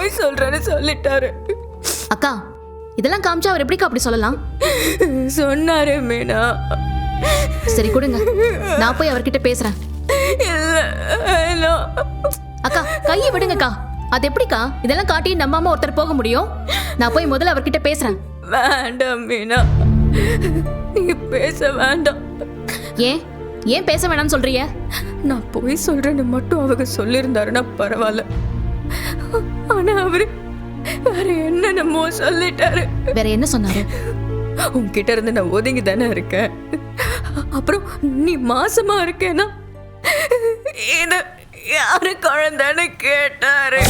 போய் சொல்றேன்னு சொல்லிட்டாரு. அக்கா, இதெல்லாம் காமிச்சா அவர் எப்படிக்கா அப்படி சொல்லலாம்? சொன்னாரு மீனா. சரி கொடுங்க, நான் போய் அவர்கிட்ட பேசுறேன். இல்ல, அக்கா கையை விடுங்கக்கா. அது எப்படிக்கா இதெல்லாம் காட்டி நம்பாம ஒருத்தர் போக முடியும்? நான் போய் முதல்ல அவர்கிட்ட பேசுறேன். வேண்டாம் மீனா, நீ பேச வேண்டாம். ஏன் ஏன் பேச வேணாம்னு சொல்றீங்க? நான் போய் சொல்றேன்னு மட்டும் அவங்க சொல்லியிருந்தாருன்னா பரவாயில்ல. ஆனா அவரு வேற என்னென்னமோ சொல்லிட்டாரு. வேற என்ன சொன்னாரு? உன்கிட்ட இருந்து நான் ஒதுங்கி தானே இருக்கேன், அப்புறம் நீ மாசமா இருக்கேன்னா இது யாரு குழந்தைன்னு கேட்டாரு.